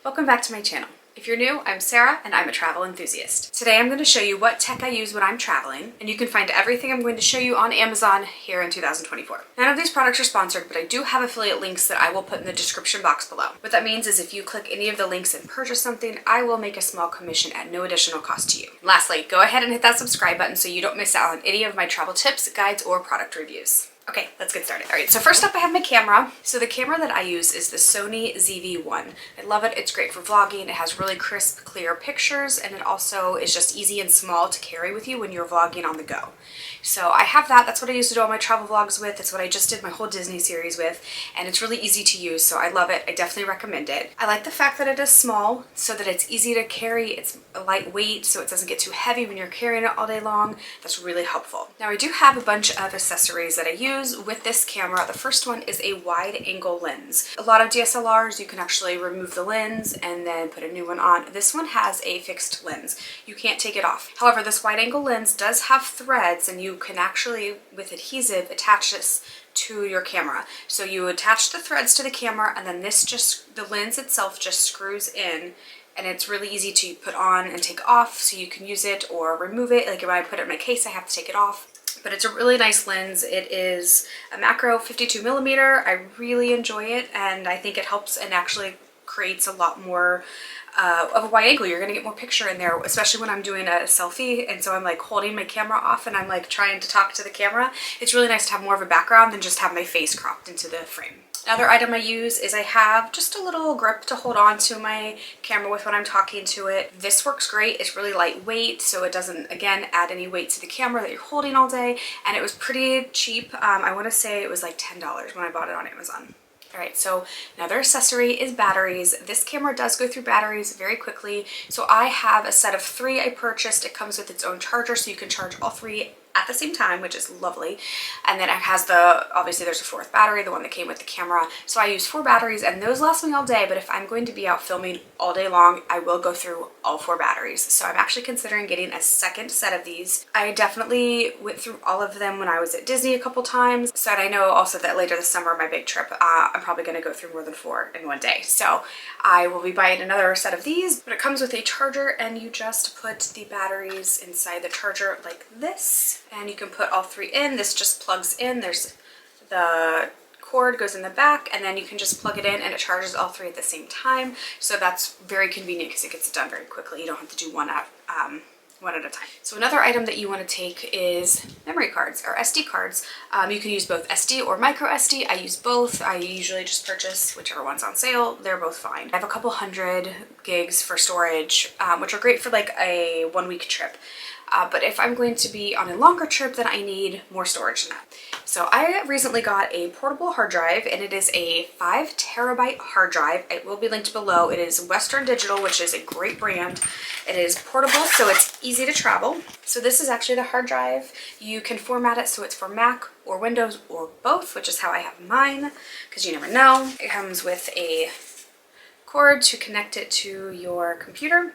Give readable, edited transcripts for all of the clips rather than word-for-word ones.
Welcome back to my channel. If you're new, I'm Sarah and I'm a travel enthusiast. Today I'm going to show you what tech I use when I'm traveling, and you can find everything I'm going to show you on Amazon here in 2024. None of these products are sponsored, but I do have affiliate links that I will put in the description box below. What that means is if you click any of the links and purchase something, I will make a small commission at no additional cost to you. Lastly, go ahead and hit that subscribe button so you don't miss out on any of my travel tips, guides, or product reviews. Okay, let's get started. All right, so first up I have my camera. So the camera that I use is the Sony ZV-1. I love it. It's great for vlogging. It has really crisp, clear pictures, and it also is just easy and small to carry with you when you're vlogging on the go. So I have that. That's what I used to do all my travel vlogs with. It's what I just did my whole Disney series with, and it's really easy to use, so I love it. I definitely recommend it. I like the fact that it is small so that it's easy to carry. It's lightweight so it doesn't get too heavy when you're carrying it all day long. That's really helpful. Now I do have a bunch of accessories that I use with this camera. The first one is a wide angle lens. A lot of DSLRs you can actually remove the lens and then put a new one on. This one has a fixed lens. You can't take it off. However, this wide angle lens does have threads, and you can actually with adhesive attach this to your camera. So you attach the threads to the camera, and then the lens itself just screws in, and it's really easy to put on and take off, so you can use it or remove it. Like when I put it in my case, I have to take it off. But it's a really nice lens. It is a macro 52mm. I really enjoy it, and I think it helps and actually creates a lot more of a wide angle. You're gonna get more picture in there, especially when I'm doing a selfie, and so I'm like holding my camera off and I'm like trying to talk to the camera. It's really nice to have more of a background than just have my face cropped into the frame. Another item I use is I have just a little grip to hold on to my camera with when I'm talking to it. This works great. It's really lightweight, so it doesn't, again, add any weight to the camera that you're holding all day, and it was pretty cheap. I want to say it was like $10 when I bought it on Amazon. All right, so another accessory is batteries. This camera does go through batteries very quickly. So I have a set of 3 I purchased. It comes with its own charger, so you can charge all 3 at the same time, which is lovely. And then it has obviously there's a 4th battery, the one that came with the camera. So I use 4 batteries, and those last me all day, but if I'm going to be out filming all day long, I will go through all 4 batteries. So I'm actually considering getting a second set of these. I definitely went through all of them when I was at Disney a couple times. So I know also that later this summer, my big trip, I'm probably gonna go through more than 4 in one day. So I will be buying another set of these, but it comes with a charger, and you just put the batteries inside the charger like this. And you can put all 3 in. This just plugs in. There's the cord goes in the back, and then you can just plug it in and it charges all 3 at the same time. So that's very convenient because it gets done very quickly. You don't have to do one at a time. So another item that you want to take is memory cards or SD cards. You can use both SD or micro SD. I use both. I usually just purchase whichever one's on sale. They're both fine. I have a couple hundred gigs for storage, which are great for like a 1-week trip. But if I'm going to be on a longer trip, then I need more storage than that. So I recently got a portable hard drive, and it is a 5 terabyte hard drive. It will be linked below. It is Western Digital, which is a great brand. It is portable, so it's easy to travel. So this is actually the hard drive. You can format it so it's for Mac or Windows or both, which is how I have mine, because you never know. It comes with a cord to connect it to your computer.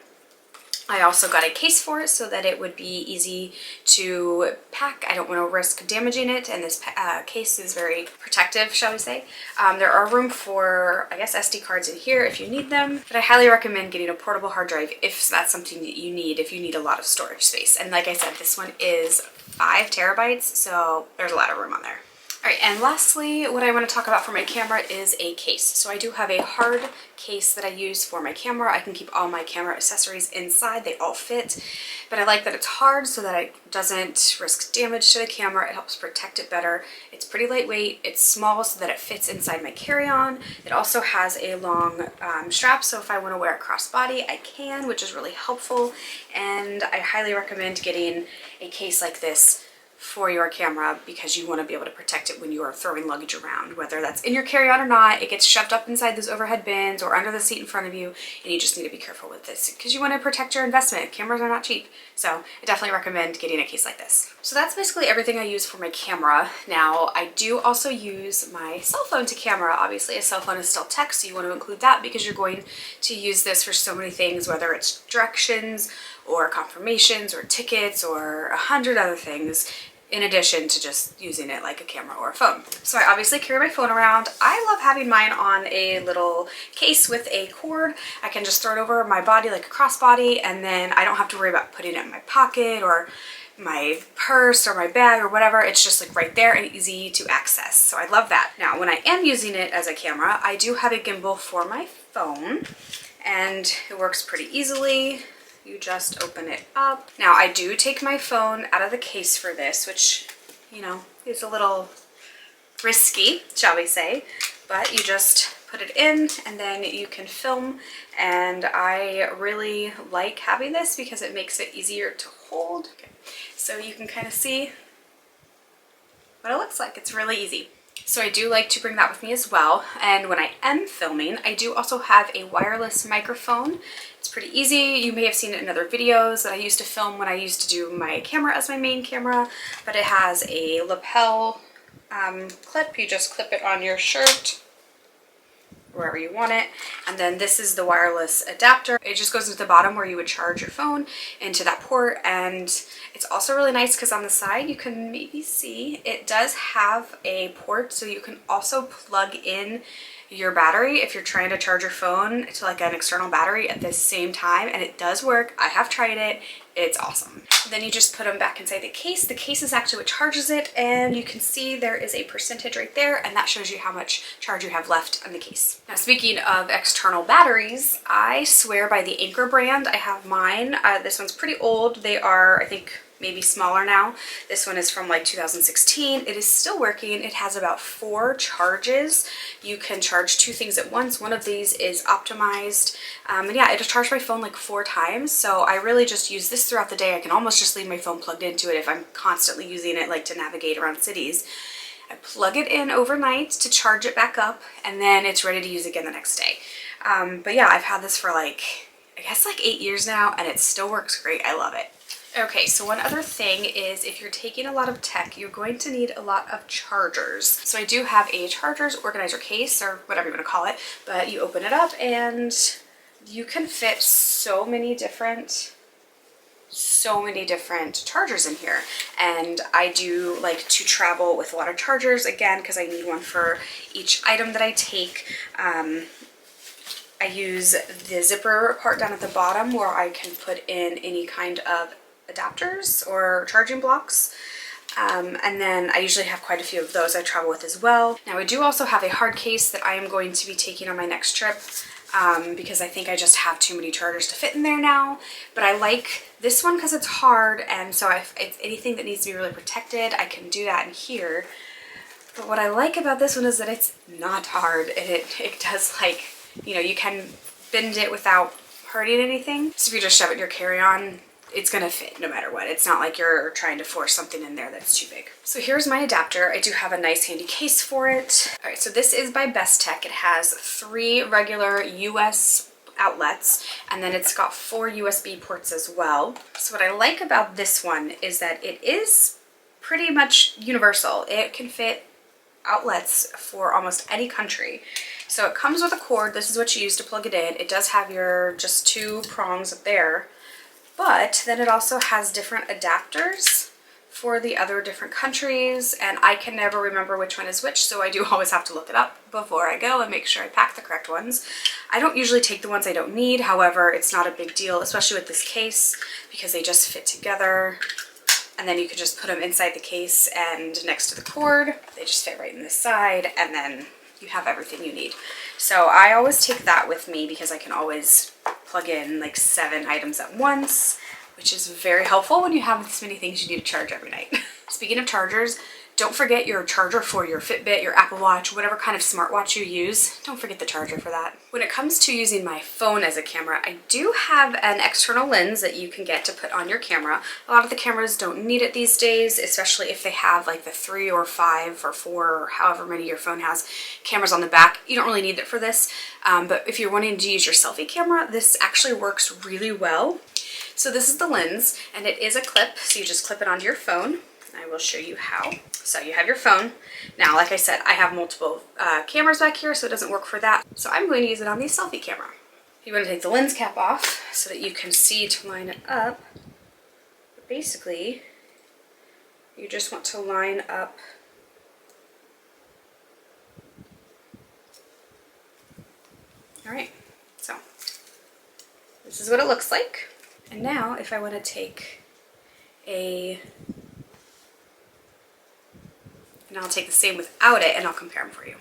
I also got a case for it so that it would be easy to pack. I don't want to risk damaging it, and this case is very protective, shall we say. There are room for, I guess, SD cards in here if you need them, but I highly recommend getting a portable hard drive if that's something that you need, if you need a lot of storage space. And like I said, this one is 5 terabytes, so there's a lot of room on there. All right, and lastly, what I want to talk about for my camera is a case. So I do have a hard case that I use for my camera. I can keep all my camera accessories inside. They all fit, but I like that it's hard so that it doesn't risk damage to the camera. It helps protect it better. It's pretty lightweight. It's small so that it fits inside my carry-on. It also has a long strap, so if I want to wear it crossbody, I can, which is really helpful. And I highly recommend getting a case like this for your camera because you want to be able to protect it when you are throwing luggage around, whether that's in your carry-on or not. It gets shoved up inside those overhead bins or under the seat in front of you, and you just need to be careful with this because you want to protect your investment. Cameras are not cheap, so I definitely recommend getting a case like this. So that's basically everything I use for my camera. Now, I do also use my cell phone to camera. Obviously, a cell phone is still tech, so you want to include that because you're going to use this for so many things, whether it's directions or confirmations or tickets or 100 other things. in addition to just using it like a camera or a phone. So I obviously carry my phone around. I love having mine on a little case with a cord. I can just throw it over my body like a crossbody, and then I don't have to worry about putting it in my pocket or my purse or my bag or whatever. It's just like right there and easy to access. So I love that. Now, when I am using it as a camera, I do have a gimbal for my phone, and it works pretty easily. You just open it up. Now, I do take my phone out of the case for this, which, you know, is a little risky, shall we say, but you just put it in and then you can film, and I really like having this because it makes it easier to hold. Okay. So you can kind of see what it looks like. It's really easy. So I do like to bring that with me as well. And when I am filming, I do also have a wireless microphone. It's pretty easy. You may have seen it in other videos that I used to film when I used to do my camera as my main camera, but it has a lapel clip. You just clip it on your shirt wherever you want it, and then this is the wireless adapter. It just goes into the bottom where you would charge your phone into that port, and it's also really nice because on the side you can maybe see it does have a port, so you can also plug in your battery if you're trying to charge your phone to like an external battery at the same time, and it does work. I have tried it. It's awesome. Then you just put them back inside the case. The case is actually what charges it, and you can see there is a percentage right there, and that shows you how much charge you have left on the case. Now, speaking of external batteries, I swear by the Anker brand. I have mine. This one's pretty old. They are, I think, maybe smaller now. This one is from like 2016. It is still working. It has about 4 charges. You can charge 2 things at once. One of these is optimized. And yeah, it'll charge my phone like 4 times. So I really just use this throughout the day. I can almost just leave my phone plugged into it if I'm constantly using it like to navigate around cities. I plug it in overnight to charge it back up, and then it's ready to use again the next day. But yeah, I've had this for like, I guess like 8 years now, and it still works great. I love it. Okay, so one other thing is if you're taking a lot of tech, you're going to need a lot of chargers. So I do have a chargers organizer case, or whatever you want to call it, but you open it up and you can fit so many different chargers in here. And I do like to travel with a lot of chargers, again, because I need one for each item that I take. I use the zipper part down at the bottom where I can put in any kind of adapters or charging blocks. And then I usually have quite a few of those I travel with as well. Now I do also have a hard case that I am going to be taking on my next trip because I think I just have too many chargers to fit in there now. But I like this one because it's hard, and so if anything that needs to be really protected, I can do that in here. But what I like about this one is that it's not hard, and it does, like, you know, you can bend it without hurting anything. So if you just shove it in your carry-on, it's gonna fit no matter what. It's not like you're trying to force something in there that's too big. So here's my adapter. I do have a nice handy case for it. All right, so this is by Best Tech. It has 3 regular US outlets, and then it's got 4 USB ports as well. So what I like about this one is that it is pretty much universal. It can fit outlets for almost any country. So it comes with a cord. This is what you use to plug it in. It does have your just 2 prongs up there, but then it also has different adapters for the other different countries, and I can never remember which one is which, so I do always have to look it up before I go and make sure I pack the correct ones. I don't usually take the ones I don't need. However, it's not a big deal, especially with this case, because they just fit together, and then you can just put them inside the case and next to the cord. They just fit right in this side, and then you have everything you need. So I always take that with me because I can always plug in like 7 items at once, which is very helpful when you have this many things you need to charge every night. Speaking of chargers, don't forget your charger for your Fitbit, your Apple Watch, whatever kind of smartwatch you use. Don't forget the charger for that. When it comes to using my phone as a camera, I do have an external lens that you can get to put on your camera. A lot of the cameras don't need it these days, especially if they have like the 3 or 5 or 4 or however many your phone has cameras on the back. You don't really need it for this, but if you're wanting to use your selfie camera, this actually works really well. So this is the lens, and it is a clip, so you just clip it onto your phone. I will show you how. So you have your phone. Now, like I said, I have multiple cameras back here, so it doesn't work for that. So I'm going to use it on the selfie camera. You want to take the lens cap off so that you can see to line it up. But basically, you just want to line up all right, so this is what it looks like. And now if I want to take and I'll take the same without it and I'll compare them for you.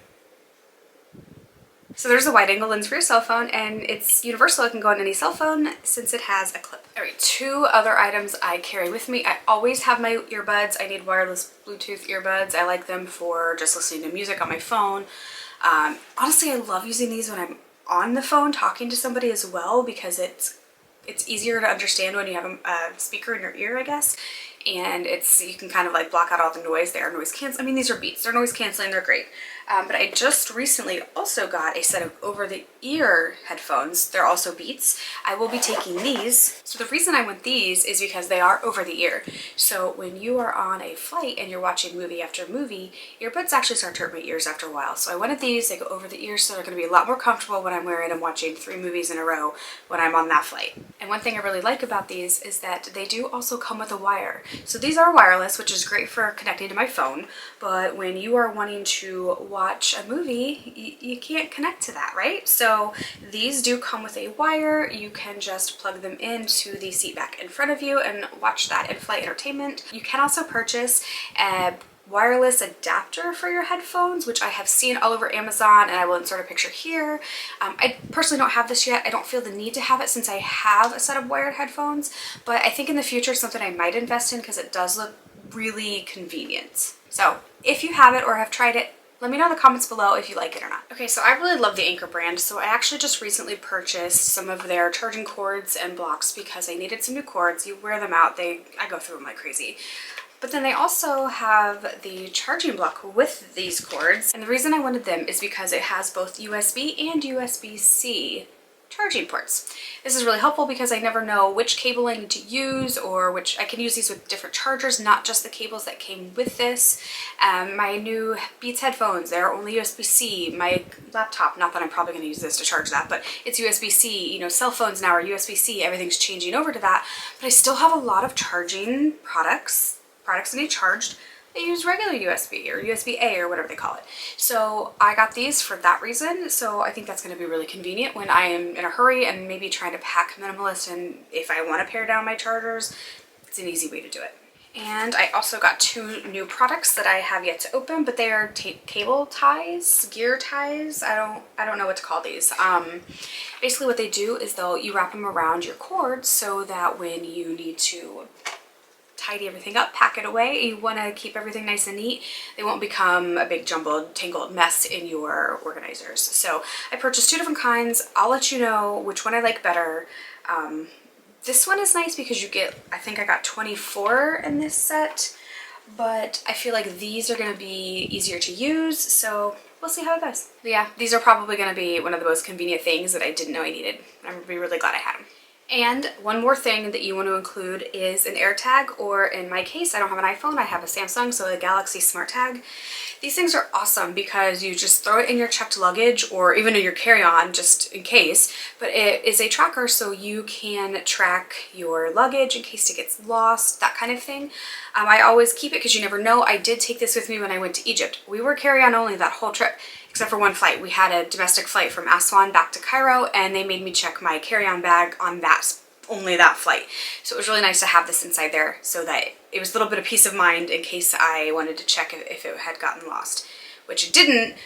So there's a wide angle lens for your cell phone, and it's universal. It can go on any cell phone since it has a clip. All right, two other items I carry with me. I always have my earbuds. I need wireless Bluetooth earbuds. I like them for just listening to music on my phone. Honestly, I love using these when I'm on the phone talking to somebody as well, because it's easier to understand when you have a speaker in your ear, I guess. And you can kind of like block out all the noise. They are noise canceling. I mean, these are Beats. They're noise canceling. They're great. But I just recently also got a set of over-the-ear headphones. They're also Beats. I will be taking these. So the reason I want these is because they are over-the-ear. So when you are on a flight and you're watching movie after movie, earbuds actually start to hurt my ears after a while. So I wanted these. They go over the ears, so they're going to be a lot more comfortable when I'm wearing them watching 3 movies in a row when I'm on that flight. And one thing I really like about these is that they do also come with a wire. So these are wireless, which is great for connecting to my phone, but when you are wanting to watch a movie, you can't connect to that, right? So these do come with a wire. You can just plug them into the seat back in front of you and watch that in-flight entertainment. You can also purchase a wireless adapter for your headphones, which I have seen all over Amazon, and I will insert a picture here. I personally don't have this yet. I don't feel the need to have it since I have a set of wired headphones, but I think in the future it's something I might invest in because it does look really convenient. So if you have it or have tried it, let me know in the comments below if you like it or not. Okay, so I really love the Anchor brand, so I actually just recently purchased some of their charging cords and blocks because I needed some new cords. You wear them out, I go through them like crazy. But then they also have the charging block with these cords, and the reason I wanted them is because it has both USB and USB-C charging ports. This is really helpful because I never know which cable I need to use, or I can use these with different chargers, not just the cables that came with this. My new Beats headphones, they're only USB-C. My laptop, not that I'm probably going to use this to charge that, but it's USB-C. You know, cell phones now are USB-C. Everything's changing over to that, but I still have a lot of charging products that need charged. They use regular USB or USB-A or whatever they call it. So I got these for that reason. So I think that's going to be really convenient when I am in a hurry and maybe trying to pack minimalist, and if I want to pare down my chargers, it's an easy way to do it. And I also got 2 new products that I have yet to open, but they are cable ties, gear ties. I don't know what to call these. Basically what they do is you wrap them around your cords so that when you need to tidy everything up, pack it away, you want to keep everything nice and neat, they won't become a big jumbled, tangled mess in your organizers. So I purchased 2 different kinds. I'll let you know which one I like better. This one is nice because you get, I think I got 24 in this set, but I feel like these are going to be easier to use, so we'll see how it goes. But yeah, these are probably going to be one of the most convenient things that I didn't know I needed. I'm going to be really glad I had them. And one more thing that you want to include is an AirTag, or in my case, I don't have an iPhone, I have a Samsung, so a Galaxy Smart Tag. These things are awesome because you just throw it in your checked luggage or even in your carry-on just in case, but it is a tracker so you can track your luggage in case it gets lost, that kind of thing. I always keep it because you never know. I did take this with me when I went to Egypt. We were carry-on only that whole trip, except for one flight. We had a domestic flight from Aswan back to Cairo, and they made me check my carry-on bag on only that flight. So it was really nice to have this inside there so that it was a little bit of peace of mind in case I wanted to check if it had gotten lost, which it didn't,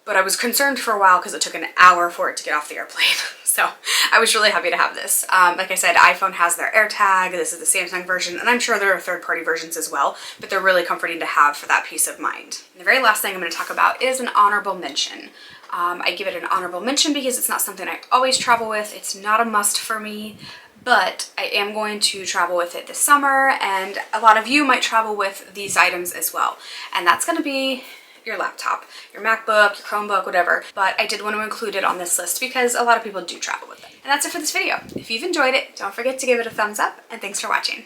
but I was concerned for a while because it took an hour for it to get off the airplane. So I was really happy to have this. Like I said, iPhone has their AirTag. This is the Samsung version, and I'm sure there are third-party versions as well, but they're really comforting to have for that peace of mind. And the very last thing I'm going to talk about is an honorable mention. I give it an honorable mention because it's not something I always travel with. It's not a must for me, but I am going to travel with it this summer, and a lot of you might travel with these items as well. And that's going to be your laptop, your MacBook, your Chromebook, whatever. But I did want to include it on this list because a lot of people do travel with it. And that's it for this video. If you've enjoyed it, don't forget to give it a thumbs up, and thanks for watching.